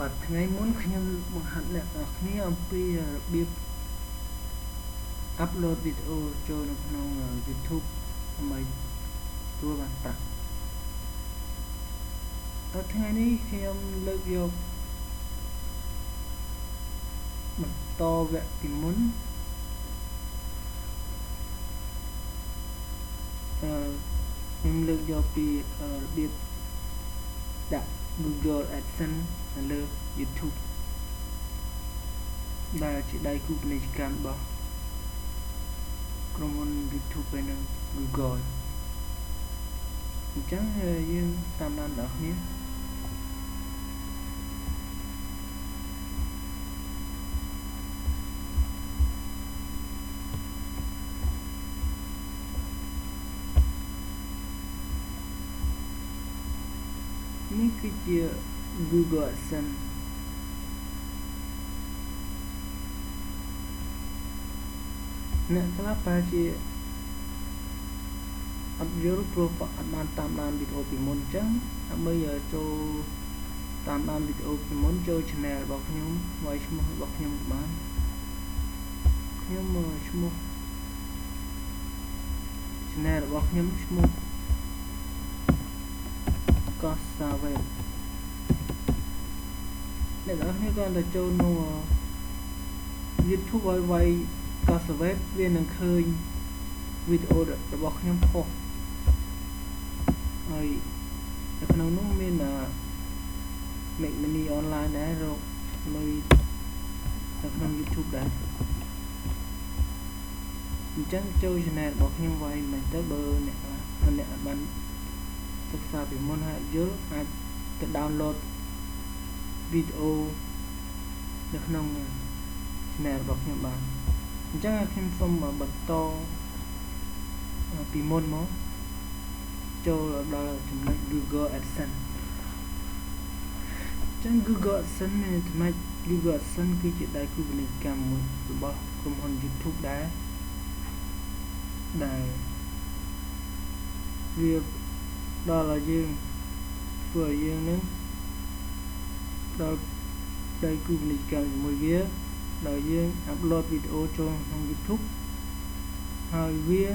បាទថ្ងៃមុនខ្ញុំបង្ហាត់អ្នកនរគ្នាអំពីរបៀប upload វីដេអូចូលនៅក្នុង YouTube ដើម្បីទទួលបានប្រាក់តែថ្ងៃនេះខ្ញុំលើកយកបន្តវគ្គពីមុនខ្ញុំលើកយកពីរបៀបដាក់ Google AdSense នៅលើ YouTube ដែលជាដៃគូពាណិជ្ជកម្មរបស់ក្រុមហ៊ុន YouTube ហើយនិង Google អញ្ចឹងយើងតាមដានដល់គ្នានេះគឺជា Google AdSense អ្នកខ្លះប្រហែលជាអត់យល់ព្រោះអត់បានតាមដានវីដេអូពីមុនអញ្ចឹងដើម្បីចូលតាមដានវីដេអូពីមុនចូល channel របស់ខ្ញុំវាយឈ្មោះរបស់ខ្ញុំបានខ្ញុំឈ្មោះ channel របស់ខ្ញុំឈ្មោះ Kosavet អ្នកនរគ្នាគាត់ទៅចូលក្នុង YouTube ឲ្យវាយ Kosavet វានឹងឃើញវីដេអូរបស់ខ្ញុំផុសហើយនៅក្នុងនោះមាន Make Money Online ដែររកលុយនៅក្នុង YouTube ដែរអញ្ចឹងចូល channel របស់ខ្ញុំវាយមិនទៅបើអ្នកបានសិក្សាពីមុនហើយយល់អាចទៅ download វីដេអូនៅក្នុង channel របស់ខ្ញុំបានអញ្ចឹងខ្ញុំសូមបន្តពីមុនមកចូលដល់ចំណុច Google AdSense អញ្ចឹង Google AdSense មានន័យថា Google AdSense គឺជាដៃគូពាណិជ្ជកម្មមួយរបស់ក្រុមហ៊ុន YouTube ដែលវាដល់ឲ្យយើងធ្វើឲ្យយើងនឹងដល់ដៃគូពាណិជ្ជកម្មជាមួយវាដោយយើង upload វីដេអូចូលក្នុង YouTube ហើយវា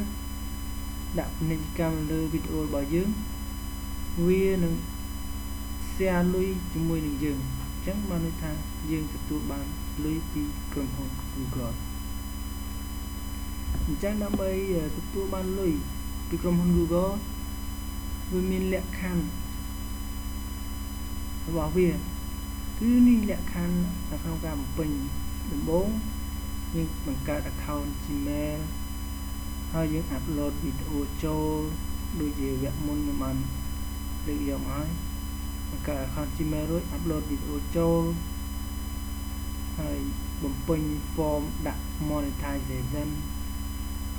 ដាក់ពាណិជ្ជកម្មលើវីដេអូរបស់យើងវានឹង share លុយជាមួយនឹងយើងអញ្ចឹងបានន័យថាយើងទទួលបានលុយពីក្រុមហ៊ុន Google អញ្ចឹងដើម្បីទទួលបានលុយពីក្រុមហ៊ុន Google វាមានលក្ខខណ្ឌរបស់វាគឺនេះលក្ខខណ្ឌនៅក្នុងការបំពេញដំបូងយើងបង្កើត account Gmail ហើយយើង upload វីដេអូចូលដូចជាវគ្គមុនខ្ញុំបានលើកយកមកហើយបង្កើត account Gmail រួច upload វីដេអូចូលហើយបំពេញ form ដាក់ monetization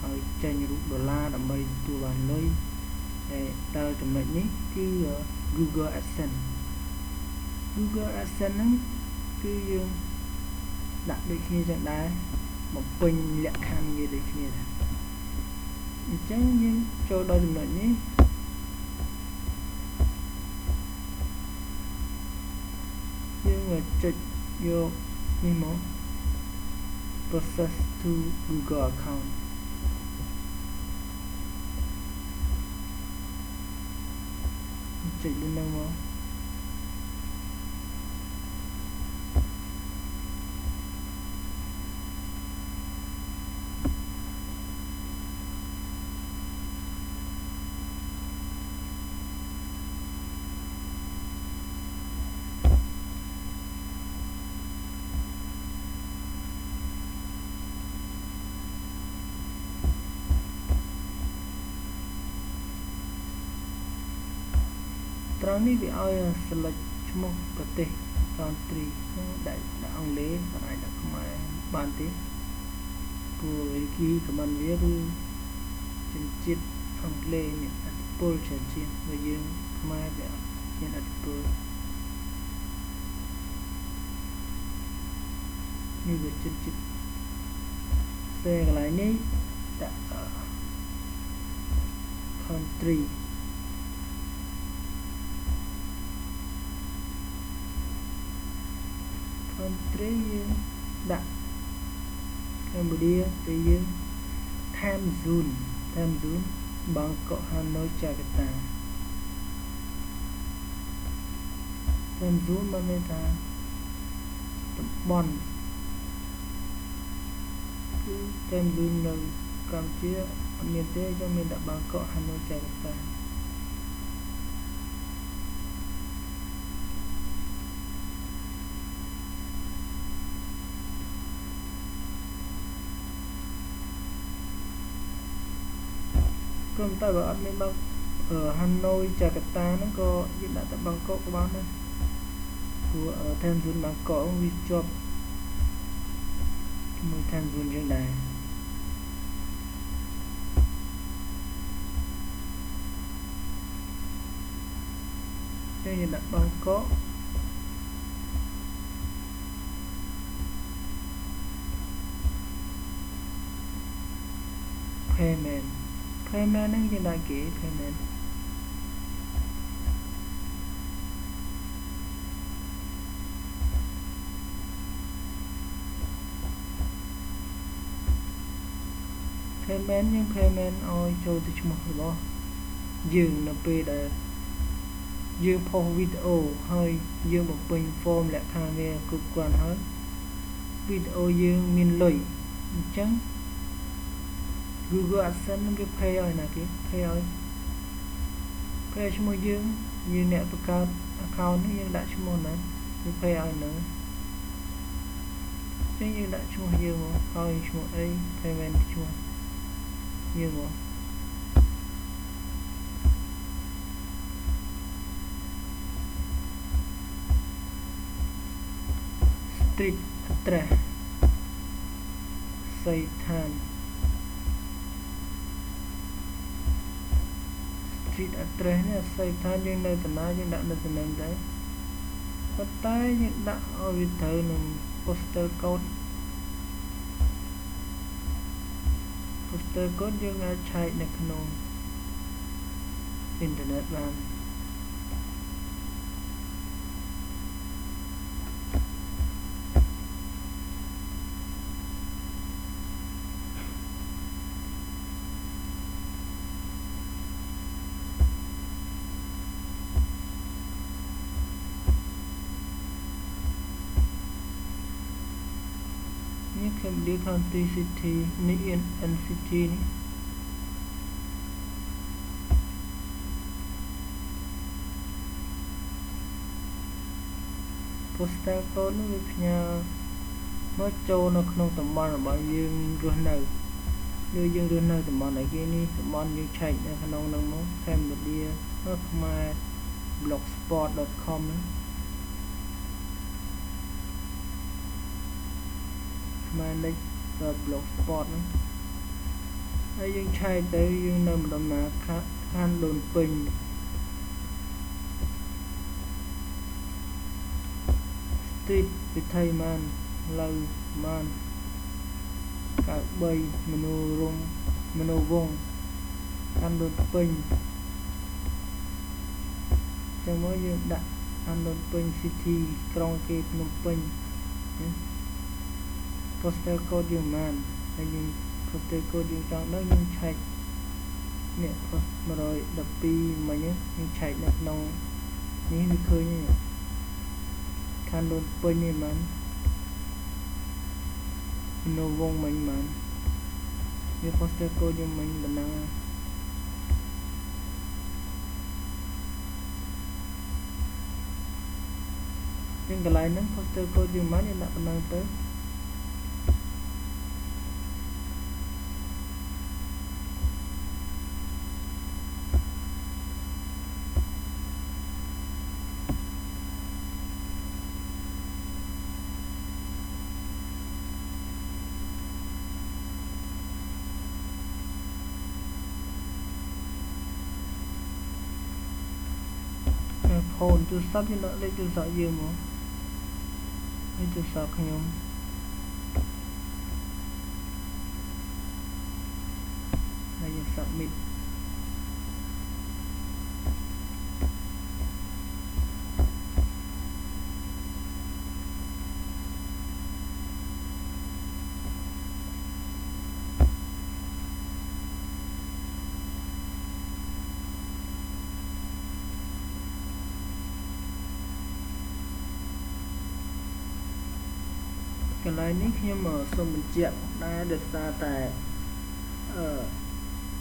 ហើយចេញរូបដុល្លារដើម្បីទទួលបានលុយហើយដល់ចំណុចនេះគឺ Google AdSense ហ្នឹងគឺយើងដាក់ដូចគ្នាចឹងដែរបំពេញលក្ខខណ្ឌវាដូចគ្នាដែរអញ្ចឹងយើងចូលដល់ចំណុចនេះយើងចុចយកនេះមក process to Google account ចុចលើនោះមកត្រង់នេះវាឲ្យ select ឈ្មោះប្រទេស country ដាក់អង់គ្លេសមិនអាចដាក់ខ្មែរបានទេព្រោះវាគីcommentវាគឺជនជាតិអង់គ្លេសមានឥទ្ធិពលច្រើនជាងបើយើងខ្មែរវាមានឥទ្ធិពលនេះវាជនជាតិផ្សេងកន្លែងនេះដាក់ country country យើងដាក់ Cambodia ទៅយើង time zone Bangkok Hanoi Jakarta time zone បានន័យថាតំបន់គឺ time zone នៅកម្ពុជាអត់មានទេយើងមានតែ Bangkok Hanoi Jakarta còn tại bảo anh bên ở Hanoi Jakarta nó có hiện đại tại Bangkok các bạn đây của ở thêm dùn Bangkok vì job một thêm dùn như này đây hiện đại Bangkok payment nó như đại kỹ payment nhưng payment ôi cho tôi chung một đó dừng nó về để dừng post video hơi dừng một bình form lại thang về cực quan hết video dừng min lụy chẳng Google AdSense nó cái pay rồi nè kìa pay cho môi dương như nè account nó dương đã cho môn này cái pay rồi nữa chứ như đã cho môi dương mà coi cho môi ấy payment cho dương mà street address xây than street address này xây than nhưng nơi tận nào nhưng đã được tận nền đấy có tay nhưng đã ở vị thử nằm postal code nhưng đã chạy được nông internet van Cambodia County City ni NCT ni postal code nó nhờ nó cho nó không tầm mòn là bao nhiêu rồi nào đưa dương rồi nào tầm mòn này kia ni tầm mòn như chạy này không nông nó Cambodia nó mà blogspot.com manage và blogspot ấy dương chạy tới dương nơi một đồng nào khăn đồn bình street bị thay man lâu man cả bay menu vong khăn đồn bình trong mỗi dương đặt khăn đồn bình city trong cái Phnom Penh postal code dương man hay dương postal code dương trong đó dương chạy nè mà rồi đập pi mà nhé dương chạy đặt nông ní bị khơi nhé khăn đồn Penh này man nó vong mình man như postal code dương mình là năng nhưng cái lại nó postal code dương man thì đã năng tới hồn chú sắp như nó lấy chú sợ dương mà lấy chú sợ không đây là sợ mịt កន្លែងនេះខ្ញុំសូមបញ្ជាក់ដែរដោយសារតែ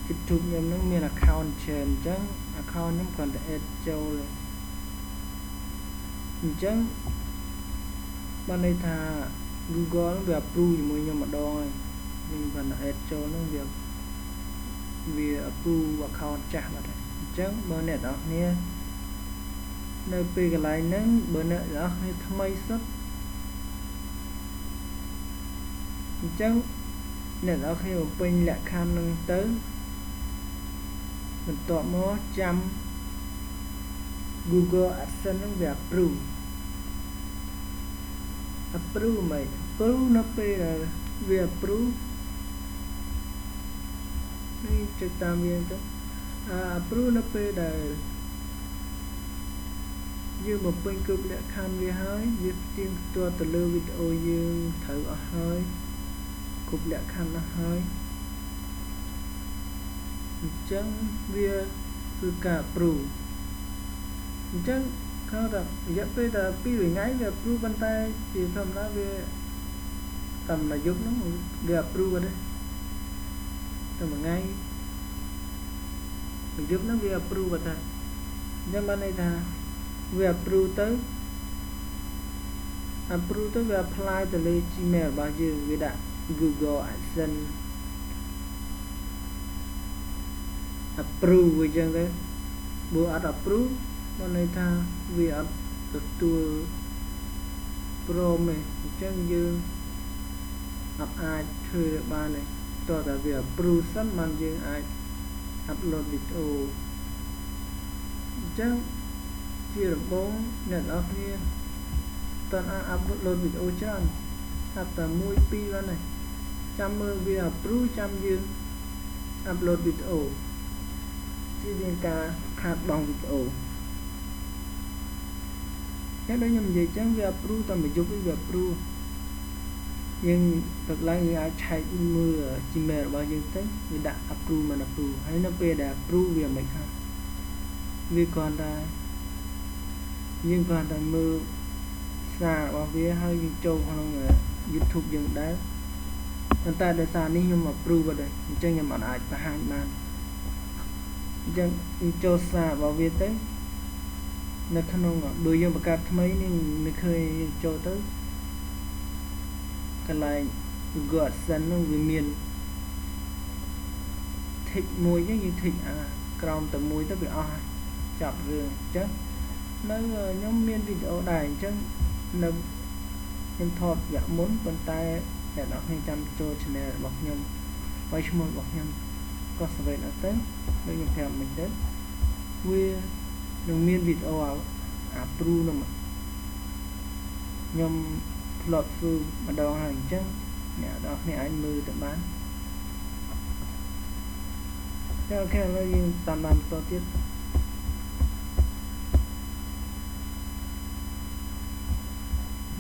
YouTube ខ្ញុំនឹងមាន account ច្រើនអញ្ចឹង account ខ្ញុំគ្រាន់តែ add ចូលអញ្ចឹងបានន័យថា Google វា approve ជាមួយខ្ញុំម្ដងហើយខ្ញុំគ្រាន់តែ add ចូលនឹងវា approve account ចាស់បាត់ហើយអញ្ចឹងបើអ្នកទាំងអស់គ្នានៅពេលកន្លែងហ្នឹងបើអ្នកទាំងអស់គ្នាថ្មីសុទ្ធអញ្ចឹងអ្នកទាំងអស់គ្នាបំពេញលក្ខខណ្ឌហ្នឹងទៅបន្ទាប់មកចាំ Google AdSense ហ្នឹងវា approve មិន approve នៅពេលដែលវា approve នេះចុចតាមវាទៅapprove នៅពេលដែលយើងបំពេញគ្រប់លក្ខខណ្ឌវាហើយវាទៀងទាត់ទៅលើវីដេអូយើងត្រូវអស់ហើយគ្រប់លក្ខខណ្ឌអស់ហើយអញ្ចឹងវាគឺការ approve អញ្ចឹងเขาថារយៈពេលតែ2ថ្ងៃវា approve ប៉ុន្តែជាធម្មតាវាតាមមួយយប់ហ្នឹងវា approve អត់ទេតែមួយថ្ងៃមួយយប់ហ្នឹងវា approve អត់ទេអញ្ចឹងបានន័យថាវា approve ទៅវា apply ទៅលើ Gmail របស់យើងវាដាក់ Google AdSense approve អញ្ចឹងទៅបើអត់ approve បានន័យថាវាអត់ទទួលព្រមទេអញ្ចឹងយើងអត់អាចធ្វើបានទេតោះតែវា approve សិនបានយើងអាច upload វីដេអូអញ្ចឹងជាដំបូងអ្នកនរគ្នាតើអាច upload វីដេអូច្រើនតែ1 2បានហើយចាំមើលវា approve ចាំយើង upload វីដេអូជាមានការខាតបង់វីដេអូយ៉ាងដូចខ្ញុំនិយាយចឹងវា approve តែមួយយប់វា approve យើងទឹកឡើងយើងអាចឆែកមើល Gmail របស់យើងទៅវាដាក់ approve មិន approve ហើយនៅពេលដែល approve វាមិនខាតវាគ្រាន់តែយើងគ្រាន់តែមើលសាររបស់វាហើយយើងចូលក្នុង YouTube យើងដែរប៉ុន្តែដោយសារនេះខ្ញុំ approve អត់ទេអញ្ចឹងខ្ញុំអាចបង្ហាញបានអញ្ចឹងយើងចូលសាររបស់វាទៅនៅក្នុងបើយើងបង្កើតថ្មីនេះមិនឃើញចូលទៅកន្លែង Google AdSense នោះវាមាន tick មួយហ្នឹងយើង tick ក្រោមតែមួយទៅវាអស់ចាប់រឿងអញ្ចឹងនៅខ្ញុំមានវីដេអូដែរអញ្ចឹងនៅខ្ញុំថតវគ្គមុនប៉ុន្តែអ្នកនរគ្នាចាំចូល channel របស់ខ្ញុំឲ្យឈ្មោះរបស់ខ្ញុំក៏ស្វែងអត់ទៅដូចខ្ញុំប្រាប់មិញទៅវានឹងមានវីដេអូapprove នោះខ្ញុំ upload ធ្វើម្ដងហើយអញ្ចឹងអ្នកនរគ្នាអាចមើលទៅបានតែអូខេឥឡូវយើងតាមបានបន្តទៀត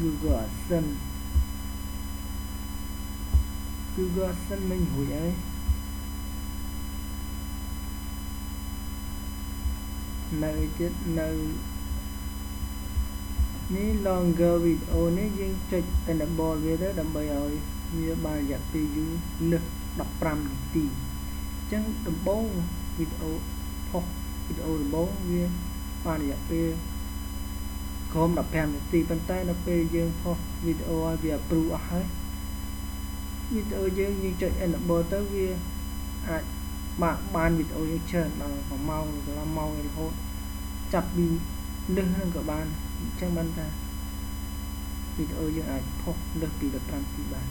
Google AdSense មិញរួចហើយនៅទៀតនៅនេះ longer video នេះយើងចុច enable វាទៅដើម្បីឲ្យវាបានរយៈពេលយូរលើស15នាទីអញ្ចឹងដំបូងវីដេអូផុសវីដេអូដំបូងវាបានរយៈពេលក្រោម15នាទីប៉ុន្តែនៅពេលយើងផុសវីដេអូឲ្យវា approve អស់ហើយវីដេអូយើងចុច enable ទៅវាអាចបានវីដេអូយើងច្រើនដល់1ម៉ោងកន្លះម៉ោងរហូតចាប់ពីលើសហ្នឹងក៏បានអញ្ចឹងបានថាវីដេអូយើងអាចផុសលើសពី15នាទីបាន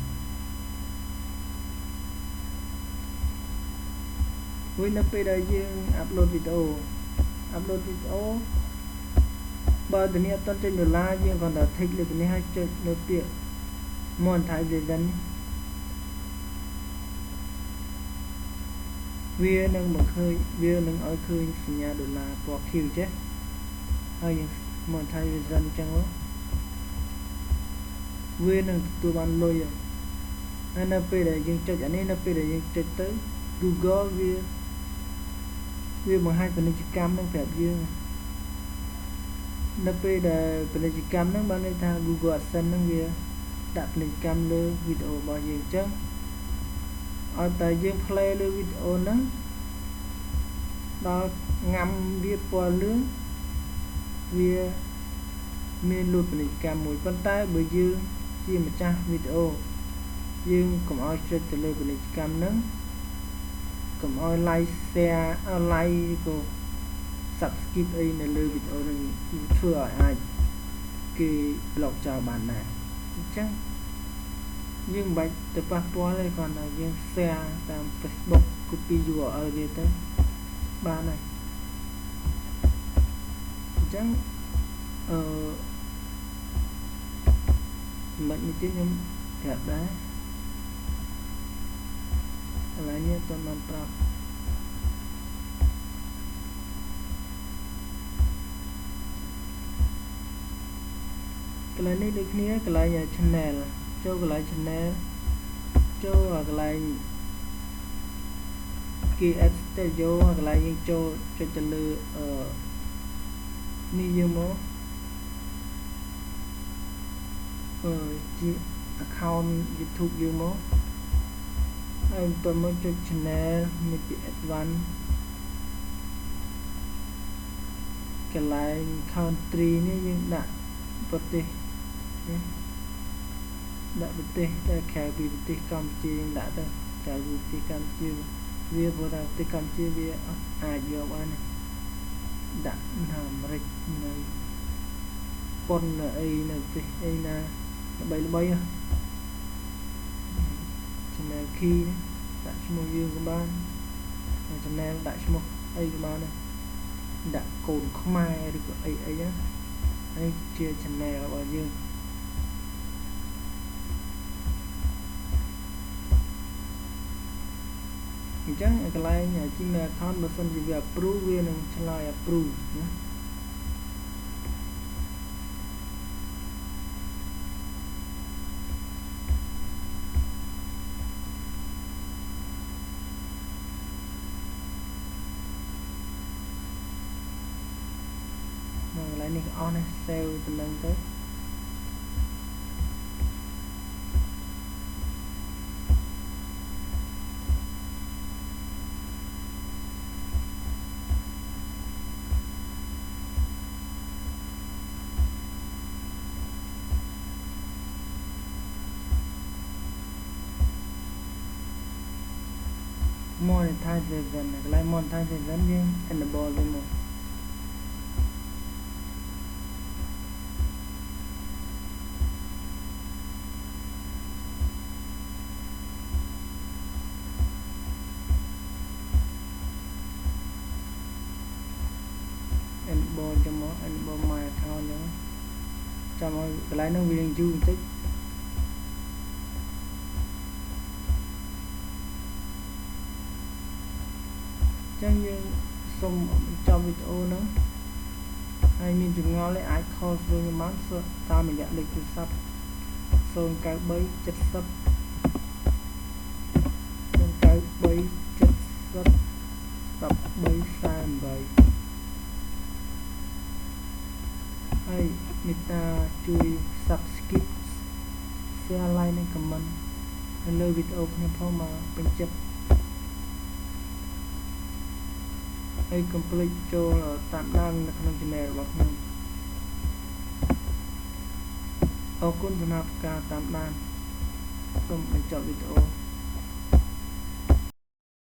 វិញនៅពេលដែលយើង upload វីដេអូបើតនេះអត់ចុច$យើងគ្រាន់តែ tick លើនេះហើយចុចលើពាក្យ monetization វានឹងមកឃើញវានឹងឲ្យឃើញសញ្ញា$ពណ៌ខៀវចេះហើយយើង monetization អញ្ចឹងវានឹងទទួលបានលុយហើយនៅពេលដែលយើងចុចអានេះនៅពេលដែលយើងចុចទៅ Google វាបង្ហាញពាណិជ្ជកម្មនឹងប្រាប់យើងនៅពេលដែលពាណិជ្ជកម្មហ្នឹងបានន័យថា Google AdSense ហ្នឹងវា đặt link camលើវីដេអូរបស់យើងអញ្ចឹងឲ្យតែយើង play លើវីដេអូហ្នឹងដល់ងាំវាពណ៌លឿងវាមានលុបពាណិជ្ជកម្មមួយប៉ុន្តែបើយើងជាម្ចាស់វីដេអូយើងកុំឲ្យចុចទៅលើពាណិជ្ជកម្មហ្នឹងកុំឲ្យ like share like ក៏ subscribe អីនៅលើវីដេអូហ្នឹងធ្វើឲ្យអាចគេ block ចោលបានដែរអញ្ចឹងយើងមិនបាច់ទៅប៉ះពាល់ទេគ្រាន់តែយើង share តាម Facebook copy URL វាទៅបានហើយអញ្ចឹងមិននេះទៀតខ្ញុំប្រាប់ដែរកន្លែងនេះតើមិនប្រាប់កន្លែងនេះដូចគ្នាកន្លែង channel ចូលកន្លែង channel ចូលកន្លែង KS Studio កន្លែងយើងចូលចុចទៅលើនេះយើងមកជា account YouTube យើងមកហើយបន្តមកចុច channel នេះពី advanced កន្លែង country នេះយើងដាក់ប្រទេសដាក់ប្រទេសដែលក្រៅពីប្រទេសកម្ពុជាយើងដាក់ទៅក្រៅពីប្រទេសកម្ពុជាវាព្រោះថាប្រទេសកម្ពុជាវាអត់អាចយកបានទេដាក់នៅអាមេរិកនៅប៉ុននៅអីនៅប្រទេសអីណាល្បីៗchannel key ដាក់ឈ្មោះយើងក៏បាន channel ដាក់ឈ្មោះអីក៏បានដែរដាក់កូនខ្មែរឬក៏អីណាហើយជា channel របស់យើងអញ្ចឹងកន្លែង Gmail account បើសិនជាវា approve វានឹងឆ្លើយ approve ណាកន្លែងនេះអស់ណា save ទៅនឹងទៅmonetization កន្លែង monetization យើង enable ទៅមកចាំមក enable my account ហ្នឹងចាំឲ្យកន្លែងហ្នឹងវាយូរបន្តិចចឹងយើងសូមបញ្ចប់វីដេអូហ្នឹងហើយមានចម្ងល់ទេអាច call ចូលខ្ញុំបានតាមរយៈលេខទូរស័ព្ទ093 70 1348ហើយមេត្តាជួយ subscribe share like និង comment នៅលើវីដេអូខ្ញុំផងមកពេញចិត្តហើយកុំភ្លេចចូលតាមដាននៅក្នុង channel របស់ខ្ញុំអរគុណសម្រាប់ការតាមដានសូមបញ្ចប់វីដេអូ